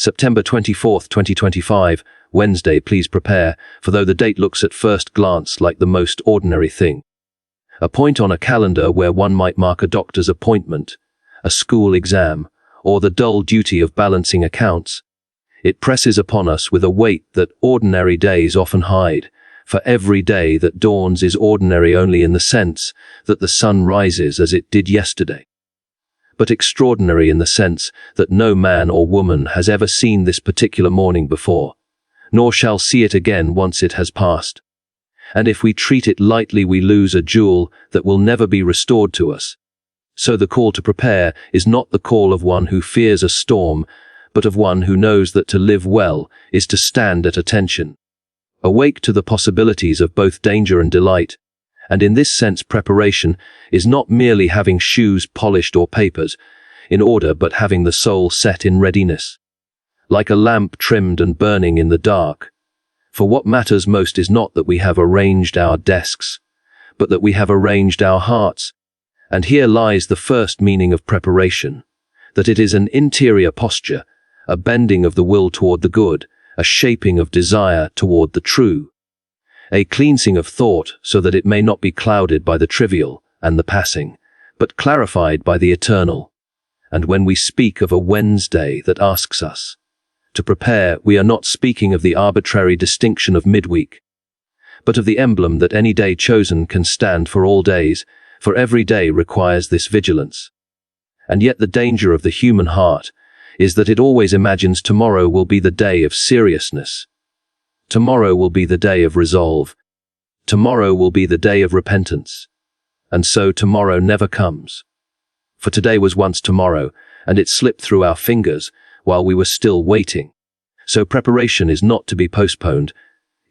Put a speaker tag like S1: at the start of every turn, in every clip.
S1: September 24th, 2025, Wednesday, please prepare, for though the date looks at first glance like the most ordinary thing, a point on a calendar where one might mark a doctor's appointment, a school exam, or the dull duty of balancing accounts, it presses upon us with a weight that ordinary days often hide, for every day that dawns is ordinary only in the sense that the sun rises as it did yesterday, but extraordinary in the sense that no man or woman has ever seen this particular morning before, nor shall see it again once it has passed. And if we treat it lightly, we lose a jewel that will never be restored to us. So the call to prepare is not the call of one who fears a storm, but of one who knows that to live well is to stand at attention, awake to the possibilities of both danger and delight. And in this sense, preparation is not merely having shoes polished or papers in order, but having the soul set in readiness, like a lamp trimmed and burning in the dark. For what matters most is not that we have arranged our desks, but that we have arranged our hearts. And here lies the first meaning of preparation, that it is an interior posture, a bending of the will toward the good, a shaping of desire toward the true, a cleansing of thought so that it may not be clouded by the trivial and the passing, but clarified by the eternal. And when we speak of a Wednesday that asks us to prepare, we are not speaking of the arbitrary distinction of midweek, but of the emblem that any day chosen can stand for all days, for every day requires this vigilance. And yet the danger of the human heart is that it always imagines tomorrow will be the day of seriousness. Tomorrow will be the day of resolve. Tomorrow will be the day of repentance. And so tomorrow never comes. For today was once tomorrow, and it slipped through our fingers while we were still waiting. So preparation is not to be postponed.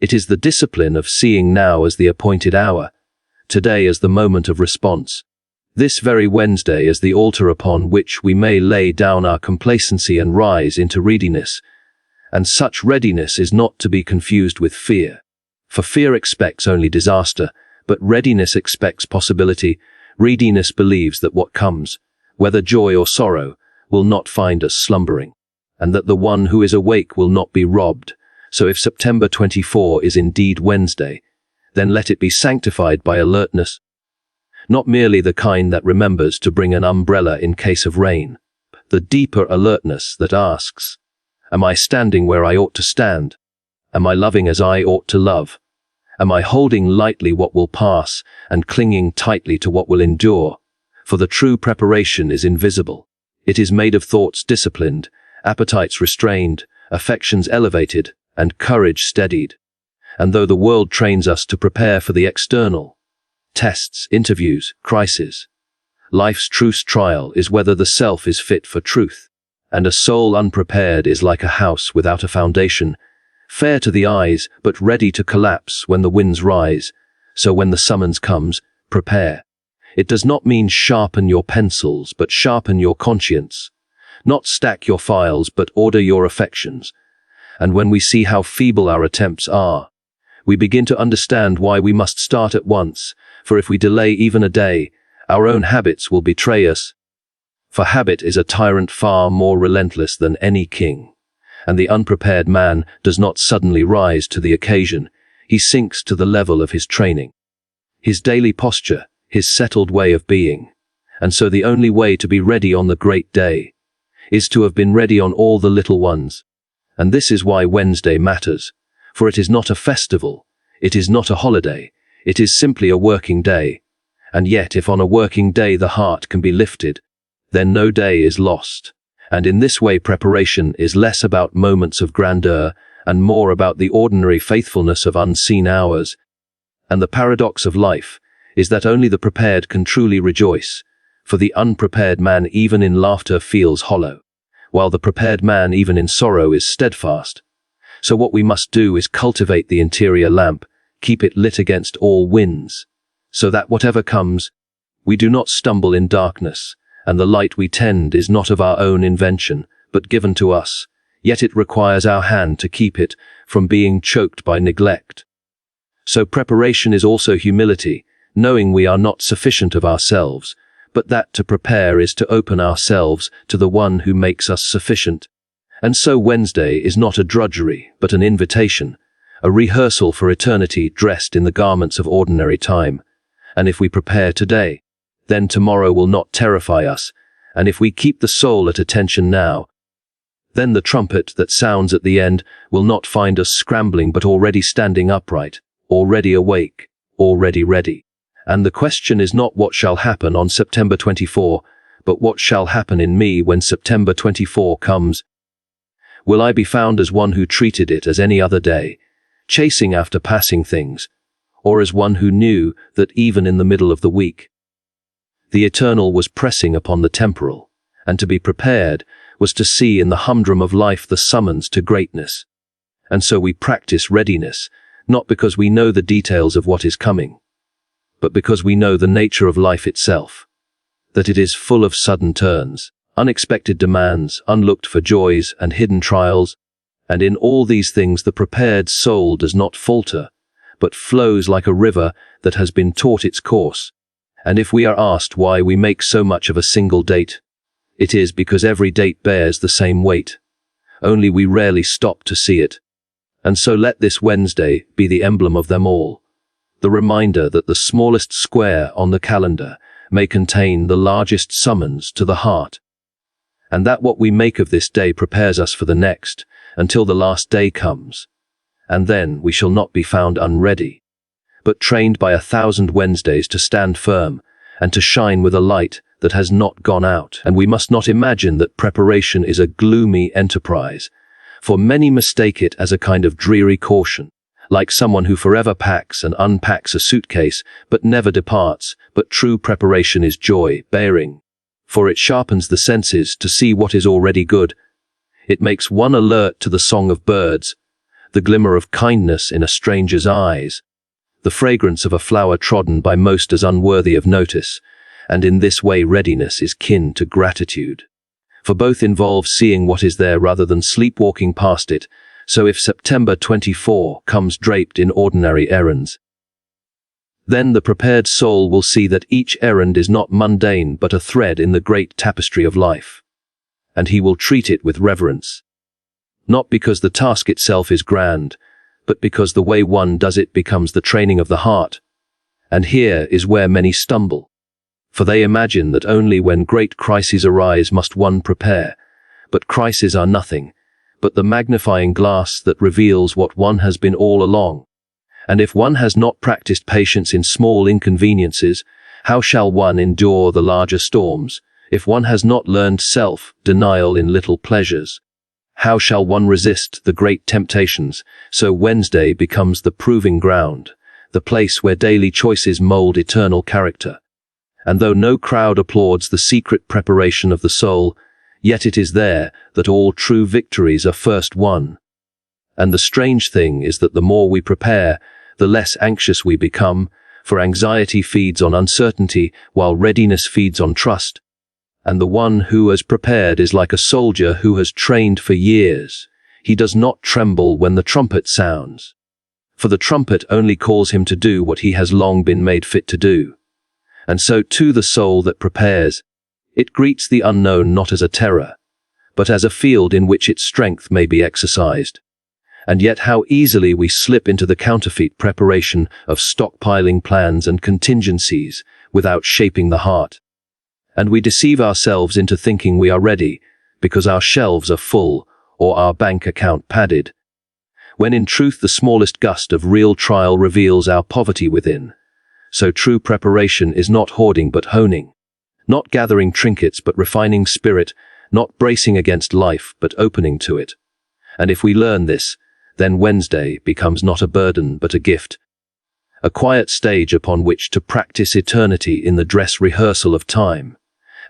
S1: It is the discipline of seeing now as the appointed hour, today as the moment of response, this very Wednesday as the altar upon which we may lay down our complacency and rise into readiness. And such readiness is not to be confused with fear. For fear expects only disaster, but readiness expects possibility. Readiness believes that what comes, whether joy or sorrow, will not find us slumbering, and that the one who is awake will not be robbed. So if September 24 is indeed Wednesday, then let it be sanctified by alertness, not merely the kind that remembers to bring an umbrella in case of rain, the deeper alertness that asks, am I standing where I ought to stand? Am I loving as I ought to love? Am I holding lightly what will pass and clinging tightly to what will endure? For the true preparation is invisible. It is made of thoughts disciplined, appetites restrained, affections elevated, and courage steadied. And though the world trains us to prepare for the external, tests, interviews, crises, life's truest trial is whether the self is fit for truth. And a soul unprepared is like a house without a foundation, fair to the eyes, but ready to collapse when the winds rise. So when the summons comes, prepare. It does not mean sharpen your pencils, but sharpen your conscience. Not stack your files, but order your affections. And when we see how feeble our attempts are, we begin to understand why we must start at once, for if we delay even a day, our own habits will betray us. For habit is a tyrant far more relentless than any king, and the unprepared man does not suddenly rise to the occasion. He sinks to the level of his training, his daily posture, his settled way of being. And so the only way to be ready on the great day is to have been ready on all the little ones. And this is why Wednesday matters, for it is not a festival, it is not a holiday, it is simply a working day. And yet if on a working day the heart can be lifted, then no day is lost. And in this way preparation is less about moments of grandeur and more about the ordinary faithfulness of unseen hours. And the paradox of life is that only the prepared can truly rejoice, for the unprepared man even in laughter feels hollow, while the prepared man even in sorrow is steadfast. So what we must do is cultivate the interior lamp, keep it lit against all winds, so that whatever comes, we do not stumble in darkness, and the light we tend is not of our own invention, but given to us, yet it requires our hand to keep it from being choked by neglect. So preparation is also humility, knowing we are not sufficient of ourselves, but that to prepare is to open ourselves to the one who makes us sufficient. And so Wednesday is not a drudgery, but an invitation, a rehearsal for eternity dressed in the garments of ordinary time. And if we prepare today, then tomorrow will not terrify us, and if we keep the soul at attention now, then the trumpet that sounds at the end will not find us scrambling but already standing upright, already awake, already ready. And the question is not what shall happen on September 24, but what shall happen in me when September 24 comes. Will I be found as one who treated it as any other day, chasing after passing things, or as one who knew that even in the middle of the week, the eternal was pressing upon the temporal, and to be prepared was to see in the humdrum of life the summons to greatness. And so we practice readiness, not because we know the details of what is coming, but because we know the nature of life itself, that it is full of sudden turns, unexpected demands, unlooked for joys and hidden trials, and in all these things the prepared soul does not falter, but flows like a river that has been taught its course. And if we are asked why we make so much of a single date, it is because every date bears the same weight, only we rarely stop to see it. And so let this Wednesday be the emblem of them all, the reminder that the smallest square on the calendar may contain the largest summons to the heart, and that what we make of this day prepares us for the next, until the last day comes, and then we shall not be found unready, but trained by 1,000 Wednesdays to stand firm and to shine with a light that has not gone out. And we must not imagine that preparation is a gloomy enterprise, for many mistake it as a kind of dreary caution, like someone who forever packs and unpacks a suitcase but never departs. But true preparation is joy-bearing, for it sharpens the senses to see what is already good. It makes one alert to the song of birds, the glimmer of kindness in a stranger's eyes, the fragrance of a flower trodden by most as unworthy of notice, and in this way readiness is kin to gratitude. For both involve seeing what is there rather than sleepwalking past it. So if September 24 comes draped in ordinary errands, then the prepared soul will see that each errand is not mundane but a thread in the great tapestry of life, and he will treat it with reverence, not because the task itself is grand, but because the way one does it becomes the training of the heart. And here is where many stumble, for they imagine that only when great crises arise must one prepare, but crises are nothing but the magnifying glass that reveals what one has been all along. And if one has not practiced patience in small inconveniences, how shall one endure the larger storms? If one has not learned self-denial in little pleasures, how shall one resist the great temptations? So Wednesday becomes the proving ground, the place where daily choices mold eternal character. And though no crowd applauds the secret preparation of the soul, yet it is there that all true victories are first won. And the strange thing is that the more we prepare, the less anxious we become, for anxiety feeds on uncertainty, while readiness feeds on trust. And the one who has prepared is like a soldier who has trained for years. He does not tremble when the trumpet sounds, for the trumpet only calls him to do what he has long been made fit to do. And so too the soul that prepares, it greets the unknown not as a terror, but as a field in which its strength may be exercised. And yet how easily we slip into the counterfeit preparation of stockpiling plans and contingencies without shaping the heart. And we deceive ourselves into thinking we are ready because our shelves are full or our bank account padded, when in truth the smallest gust of real trial reveals our poverty within. So true preparation is not hoarding but honing, not gathering trinkets but refining spirit, not bracing against life but opening to it. And if we learn this, then Wednesday becomes not a burden but a gift, a quiet stage upon which to practice eternity in the dress rehearsal of time.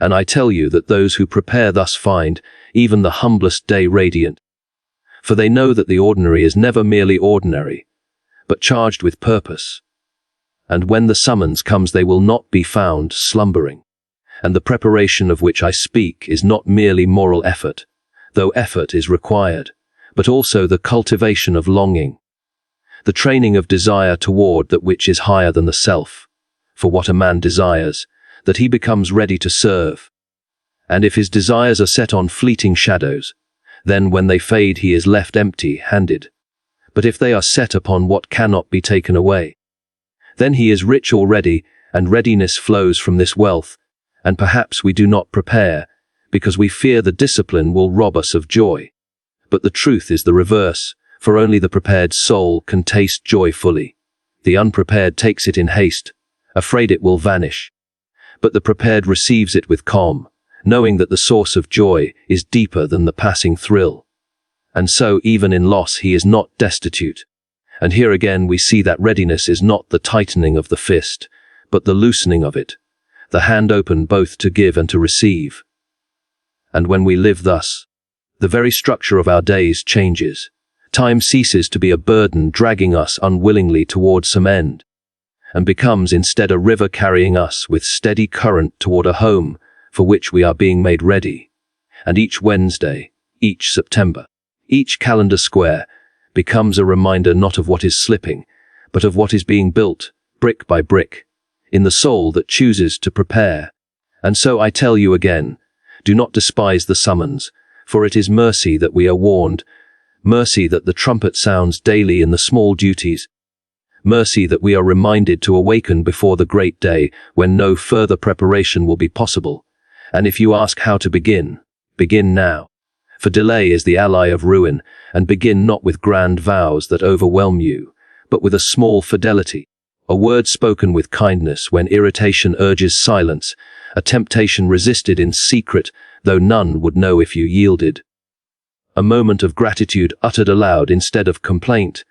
S1: And I tell you that those who prepare thus find even the humblest day radiant, for they know that the ordinary is never merely ordinary, but charged with purpose. And when the summons comes they will not be found slumbering. And the preparation of which I speak is not merely moral effort, though effort is required, but also the cultivation of longing, the training of desire toward that which is higher than the self. For what a man desires, that he becomes ready to serve. And if his desires are set on fleeting shadows, Then when they fade he is left empty-handed. But if they are set upon what cannot be taken away, then he is rich already, and readiness flows from this wealth, and perhaps we do not prepare, because we fear the discipline will rob us of joy. But the truth is the reverse, for only the prepared soul can taste joy fully. The unprepared takes it in haste, afraid it will vanish. But the prepared receives it with calm, knowing that the source of joy is deeper than the passing thrill. And so even in loss he is not destitute. And here again we see that readiness is not the tightening of the fist, but the loosening of it, the hand open both to give and to receive. And when we live thus, the very structure of our days changes. Time ceases to be a burden dragging us unwillingly towards some end, and becomes instead a river carrying us with steady current toward a home for which we are being made ready. And each Wednesday, each September, each calendar square becomes a reminder not of what is slipping, but of what is being built, brick by brick, in the soul that chooses to prepare. And so I tell you again, do not despise the summons, for it is mercy that we are warned, mercy that the trumpet sounds daily in the small duties, mercy that we are reminded to awaken before the great day when no further preparation will be possible. And if you ask how to begin, begin now. For delay is the ally of ruin, and begin not with grand vows that overwhelm you, but with a small fidelity, a word spoken with kindness when irritation urges silence, a temptation resisted in secret, though none would know if you yielded. A moment of gratitude uttered aloud instead of complaint,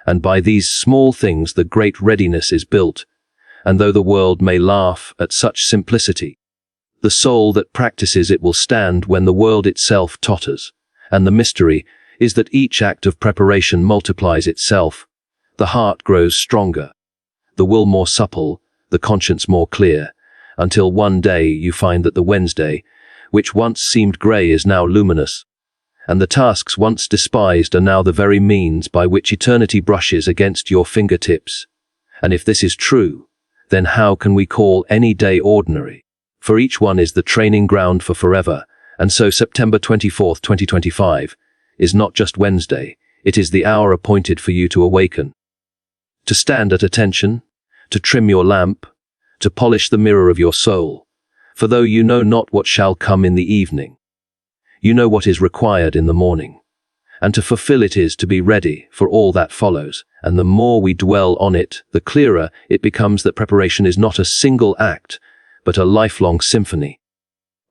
S1: and by these small things the great readiness is built, and though the world may laugh at such simplicity, the soul that practices it will stand when the world itself totters, and the mystery is that each act of preparation multiplies itself. The heart grows stronger, the will more supple, the conscience more clear, until one day you find that the Wednesday, which once seemed grey, is now luminous, and the tasks once despised are now the very means by which eternity brushes against your fingertips. And if this is true, then how can we call any day ordinary? For each one is the training ground for forever, and so September 24th, 2025, is not just Wednesday, it is the hour appointed for you to awaken. To stand at attention, to trim your lamp, to polish the mirror of your soul, for though you know not what shall come in the evening, you know what is required in the morning, and to fulfill it is to be ready for all that follows, and the more we dwell on it, the clearer it becomes that preparation is not a single act, but a lifelong symphony,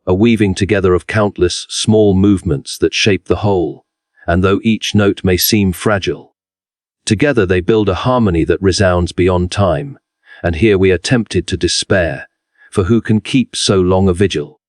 S1: a weaving together of countless small movements that shape the whole, and though each note may seem fragile, together they build a harmony that resounds beyond time. And here we are tempted to despair, for who can keep so long a vigil?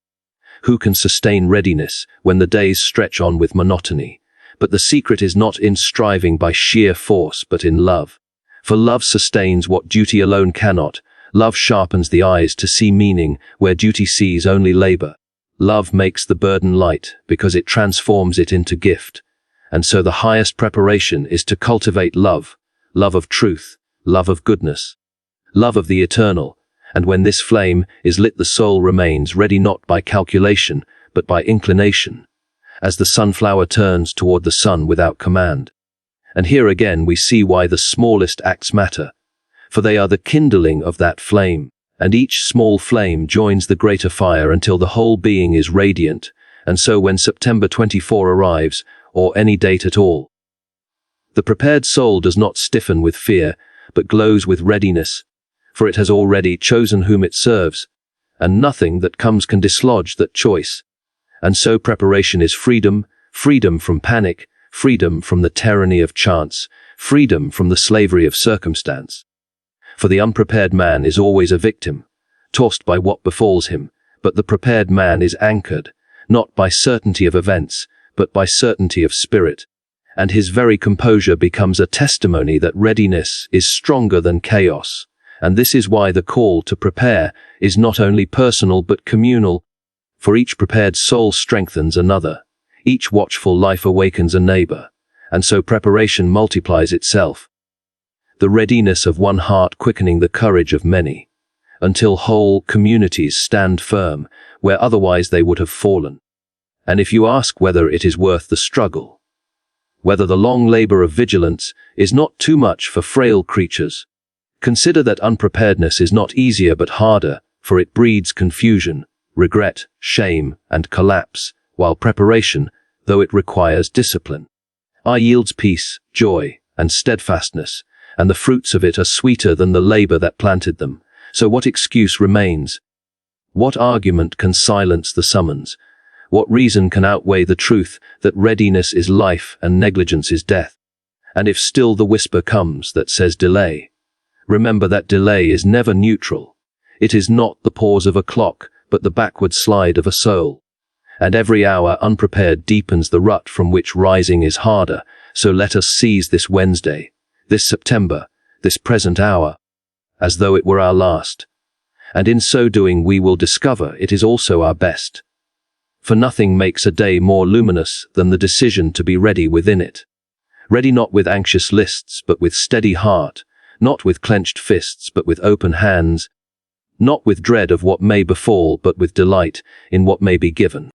S1: Who can sustain readiness when the days stretch on with monotony? But the secret is not in striving by sheer force, but in love. For love sustains what duty alone cannot. Love sharpens the eyes to see meaning where duty sees only labor. Love makes the burden light because it transforms it into gift. And so the highest preparation is to cultivate love, love of truth, love of goodness, love of the eternal. And when this flame is lit, the soul remains ready not by calculation, but by inclination, as the sunflower turns toward the sun without command. And here again we see why the smallest acts matter, for they are the kindling of that flame, and each small flame joins the greater fire until the whole being is radiant. And so when September 24 arrives, or any date at all, the prepared soul does not stiffen with fear, but glows with readiness, for it has already chosen whom it serves, and nothing that comes can dislodge that choice. And so preparation is freedom, freedom from panic, freedom from the tyranny of chance, freedom from the slavery of circumstance. For the unprepared man is always a victim, tossed by what befalls him, but the prepared man is anchored, not by certainty of events, but by certainty of spirit, and his very composure becomes a testimony that readiness is stronger than chaos. And this is why the call to prepare is not only personal but communal, for each prepared soul strengthens another, each watchful life awakens a neighbor, and so preparation multiplies itself. The readiness of one heart quickening the courage of many, until whole communities stand firm where otherwise they would have fallen. And if you ask whether it is worth the struggle, whether the long labor of vigilance is not too much for frail creatures, consider that unpreparedness is not easier but harder, for it breeds confusion, regret, shame, and collapse, while preparation, though it requires discipline, yields peace, joy, and steadfastness, and the fruits of it are sweeter than the labor that planted them. So what excuse remains? What argument can silence the summons? What reason can outweigh the truth that readiness is life and negligence is death? And if still the whisper comes that says delay, remember that delay is never neutral. It is not the pause of a clock, but the backward slide of a soul. And every hour unprepared deepens the rut from which rising is harder. So let us seize this Wednesday, this September, this present hour, as though it were our last. And in so doing we will discover it is also our best. For nothing makes a day more luminous than the decision to be ready within it. Ready not with anxious lists, but with steady heart, not with clenched fists, but with open hands, not with dread of what may befall, but with delight in what may be given.